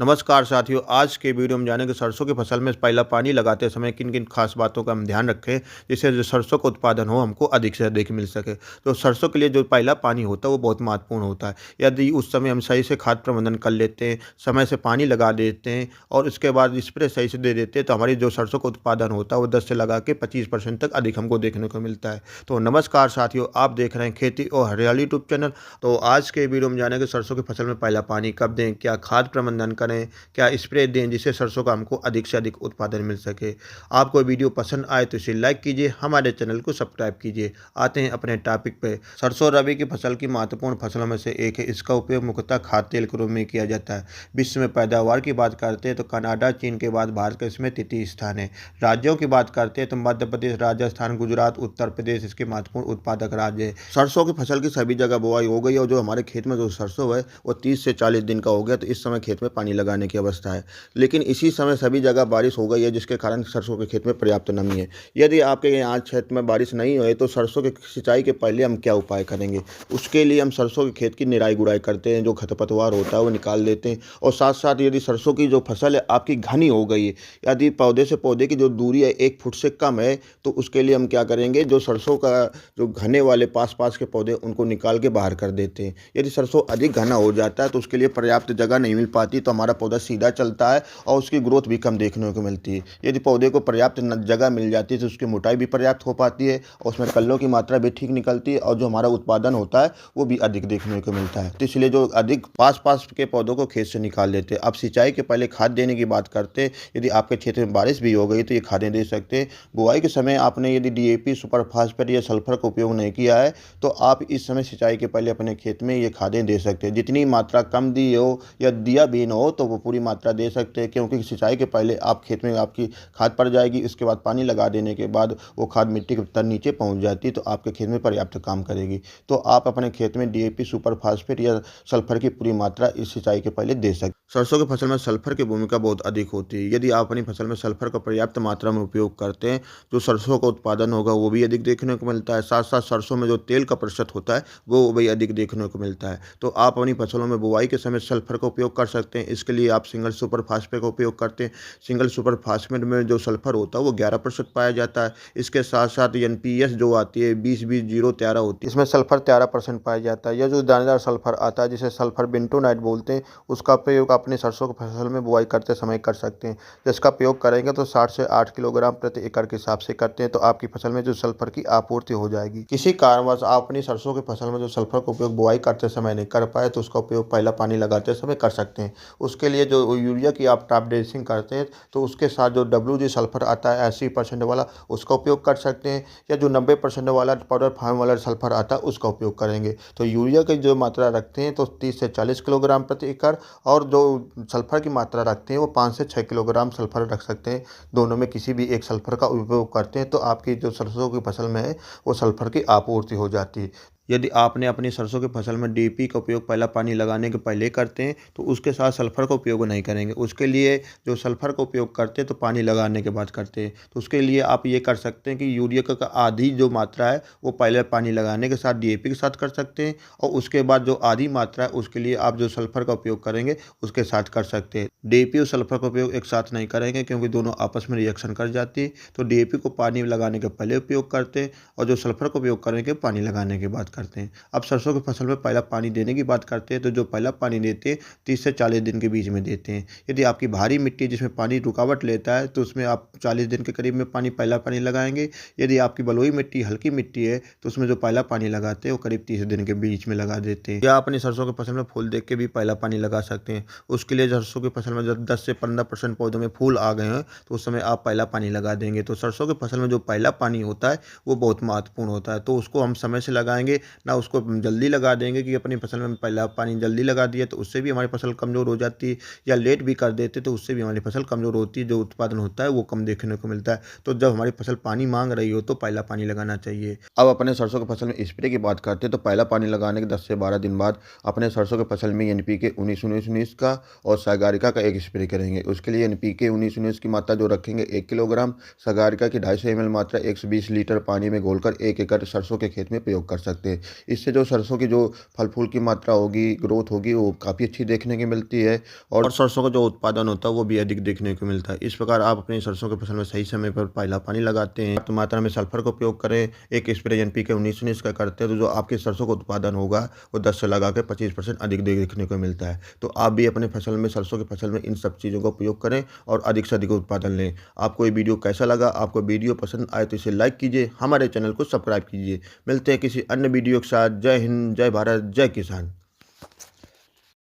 नमस्कार साथियों, आज के वीडियो में जानेंगे सरसों की फसल में पहला पानी लगाते समय किन किन खास बातों का हम ध्यान रखें जिससे जो सरसों का उत्पादन हो हमको अधिक से अधिक मिल सके। तो सरसों के लिए जो पहला पानी होता है वो बहुत महत्वपूर्ण होता है। यदि उस समय हम सही से खाद प्रबंधन कर लेते हैं, समय से पानी लगा देते हैं और उसके बाद स्प्रे सही से दे देते हैं तो हमारी जो सरसों का उत्पादन होता है वो 10 से लगा के 25% तक अधिक हमको देखने को मिलता है। तो नमस्कार साथियों, आप देख रहे हैं खेती और हरियाली यूट्यूब चैनल। तो आज के वीडियो में जानेंगे सरसों की फसल में पहला पानी कब दें, क्या खाद प्रबंधन करें, क्या स्प्रे दें जिससे सरसों का हमको अधिक से अधिक उत्पादन मिल सके। आपको वीडियो पसंद आए तो इसे लाइक कीजिए, हमारे चैनल को सब्सक्राइब कीजिए। आते हैं अपने टॉपिक पे। सरसों रबी की फसल की महत्वपूर्ण फसलों में से एक है। इसका उपयोग मुख्यतः खाद्य तेल के रूप में किया जाता है। विश्व में पैदावार की बात करते हैं तो कनाडा, चीन के बाद भारत का इसमें तृतीय स्थान है। राज्यों की बात करते हैं तो मध्य प्रदेश, राजस्थान, गुजरात, उत्तर प्रदेश इसके महत्वपूर्ण उत्पादक राज्य है। सरसों की फसल की सभी जगह बुआई हो गई और जो हमारे खेत में जो सरसों है वो 30 से 40 दिन का हो गया, तो इस समय खेत में पानी लगाने की अवस्था है। लेकिन इसी समय सभी जगह बारिश हो गई है जिसके कारण सरसों के खेत में पर्याप्त नमी है। यदि आपके यहाँ क्षेत्र में बारिश नहीं हुई तो सरसों की सिंचाई के पहले हम क्या उपाय करेंगे? उसके लिए हम सरसों के खेत की निराई गुड़ाई करते हैं, जो खरपतवार होता है वो निकाल देते हैं। और साथ साथ यदि सरसों की जो फसल है आपकी घनी हो गई है, यदि पौधे से पौधे की जो दूरी है 1 फुट से कम है, तो उसके लिए हम क्या करेंगे, जो सरसों का जो घने वाले पास पास के पौधे उनको निकाल के बाहर कर देते हैं। यदि सरसों अधिक घना हो जाता है तो उसके लिए पर्याप्त जगह नहीं मिल पाती, तो हमारा पौधा सीधा चलता है और उसकी ग्रोथ भी कम देखने को मिलती है। यदि पौधे को पर्याप्त जगह मिल जाती है तो उसकी मोटाई भी पर्याप्त हो पाती है और उसमें कल्लों की मात्रा भी ठीक निकलती है और जो हमारा उत्पादन होता है वो भी अधिक देखने को मिलता है। तो इसलिए जो अधिक पास पास के पौधों को खेत से निकाल देते हैं। अब सिंचाई के पहले खाद देने की बात करते हैं। यदि आपके क्षेत्र में बारिश भी हो गई तो ये खादें दे सकते हैं। बुआई के समय आपने यदि DAP, सुपर फास्फेट या सल्फर का उपयोग नहीं किया है तो आप इस समय सिंचाई के पहले अपने खेत में ये खादें दे सकते हैं। जितनी मात्रा कम दी हो या दिया भी न हो तो वो पूरी मात्रा दे सकते हैं, क्योंकि सिंचाई के पहले आप खेत में आपकी खाद पड़ जाएगी। उसके बाद पानी लगा देने के बाद वो खाद मिट्टी के तर नीचे पहुंच जाती है तो आपके खेत में पर्याप्त काम करेगी। तो आप अपने खेत में DAP, सुपर फास्फेट या सल्फर की पूरी मात्रा इस सिंचाई के पहले दे सकते हैं। सरसों की फसल में सल्फर की भूमिका बहुत अधिक होती है। यदि आप अपनी फसल में सल्फर का पर्याप्त मात्रा में उपयोग करते हैं, जो सरसों का उत्पादन होगा वो भी अधिक देखने को मिलता है। साथ साथ सरसों में जो तेल का प्रतिशत होता है वो भी अधिक देखने को मिलता है। तो आप अपनी फसलों में बुआई के समय सल्फर का उपयोग कर सकते हैं। इसके लिए आप सिंगल सुपर फास्फेट का उपयोग करते हैं। सिंगल सुपर फास्फेट में जो सल्फर होता है वो 11% पाया जाता है। इसके साथ साथ NPS जो आती है 20-20-0-13 होती है, इसमें सल्फर 13% पाया जाता है। यह जो दानेदार सल्फर आता है जिसे सल्फर बेंटोनाइट बोलते हैं, उसका प्रयोग अपने सरसों की फसल में बुआई करते समय कर सकते हैं। जिसका प्रयोग करेंगे तो 60 से 8 किलोग्राम प्रति एकड़ के हिसाब से करते हैं तो आपकी फसल में जो सल्फर की आपूर्ति हो जाएगी। किसी कारणवश आप अपनी सरसों की फसल में जो सल्फर का उपयोग बुआई करते समय नहीं कर पाए तो उसका उपयोग पहला पानी लगाते समय कर सकते हैं। उसके लिए जो यूरिया की आप टॉप ड्रेसिंग करते हैं तो उसके साथ जो WG सल्फर आता है 80% वाला उसका उपयोग कर सकते हैं, या जो 90% वाला पाउडर फार्म वाला सल्फर आता है उसका उपयोग करेंगे। तो यूरिया की जो मात्रा रखते हैं तो 30 से 40 किलोग्राम प्रति एकड़, और जो सल्फर की मात्रा रखते हैं वो 5 से 6 किलोग्राम सल्फर रख सकते हैं। दोनों में किसी भी एक सल्फर का उपयोग करते हैं तो आपकी जो सरसों की फसल में है वो सल्फर की आपूर्ति हो जाती है। यदि आपने अपनी सरसों की फसल में DAP का उपयोग पहला पानी लगाने के पहले करते हैं तो उसके साथ सल्फर का उपयोग नहीं करेंगे। उसके लिए जो सल्फर का उपयोग करते हैं तो पानी लगाने के बाद करते हैं। तो उसके लिए आप ये कर सकते हैं कि यूरिया का आधी जो मात्रा है वो पहले पानी लगाने के साथ DAP के साथ कर सकते हैं, और उसके बाद जो आधी मात्रा है उसके लिए आप जो सल्फर का उपयोग करेंगे उसके साथ कर सकते हैं। DAP और सल्फर का उपयोग एक साथ नहीं करेंगे क्योंकि दोनों आपस में रिएक्शन कर जाती है। तो DAP को पानी लगाने के पहले उपयोग करते हैं और जो सल्फर का उपयोग करेंगे पानी लगाने के बाद करते हैं। अब सरसों की फसल में पहला पानी देने की बात करते हैं तो जो पहला पानी देते हैं 30 से 40 दिन के बीच में देते हैं। यदि आपकी भारी मिट्टी जिसमें पानी रुकावट लेता है तो उसमें आप 40 दिन के करीब में पहला पानी लगाएंगे। यदि आपकी बलुई मिट्टी, हल्की मिट्टी है तो उसमें जो पहला पानी लगाते हैं वो करीब 30 दिन के बीच में लगा देते हैं। या अपनी सरसों की फसल में फूल देख के भी पहला पानी लगा सकते हैं। उसके लिए सरसों की फसल में जब 10 से 15% पौधों में फूल आ गए हैं तो उस समय आप पहला पानी लगा देंगे। तो सरसों की फसल में जो पहला पानी होता है वो बहुत महत्वपूर्ण होता है, तो उसको हम समय से लगाएंगे, ना उसको जल्दी लगा देंगे कि अपनी फसल में पहला पानी जल्दी लगा दिया तो उससे भी हमारी फसल कमज़ोर हो जाती है, या लेट भी कर देते तो उससे भी हमारी फसल कमज़ोर होती है, जो उत्पादन होता है वो कम देखने को मिलता है। तो जब हमारी फसल पानी मांग रही हो तो पहला पानी लगाना चाहिए। अब अपने सरसों की फसल में स्प्रे की बात करते हैं तो पहला पानी लगाने के 10 से 12 दिन बाद अपने सरसों की फसल में NPK 19-19-19 का और सागारिका का एक स्प्रे करेंगे। उसके लिए NPK 19-19 की मात्रा जो रखेंगे 1 किलोग्राम, सागारिका की 250 ml मात्रा 120 लीटर पानी में घोलकर 1 एकड़ सरसों के खेत में प्रयोग कर सकते हैं। सके। इससे जो सरसों की जो फल-फूल की मात्रा होगी, ग्रोथ होगी, वो काफ़ी अच्छी देखने की मिलती है और सरसों का जो उत्पादन होता है वो भी अधिक देखने को मिलता है। इस प्रकार आप अपनी सरसों की फसल में सही समय पर पहला पानी लगाते हैं, पर्याप्त मात्रा में सल्फर का उपयोग करें, एक स्प्रे एनपीके 19-19 का करते हैं, तो जो आपकी सरसों का उत्पादन होगा वो 10 से लगा के 25% अधिक देखने को मिलता है। तो आप भी अपने फसल में, सरसों की फसल में इन सब चीज़ों का उपयोग करें और अधिक से अधिक उत्पादन लें। आपको ये वीडियो कैसा लगा? आपको वीडियो पसंद आए तो इसे लाइक कीजिए, हमारे चैनल को सब्सक्राइब कीजिए। मिलते हैं किसी अन्य वीडियो के साथ। जय हिंद, जय भारत, जय किसान।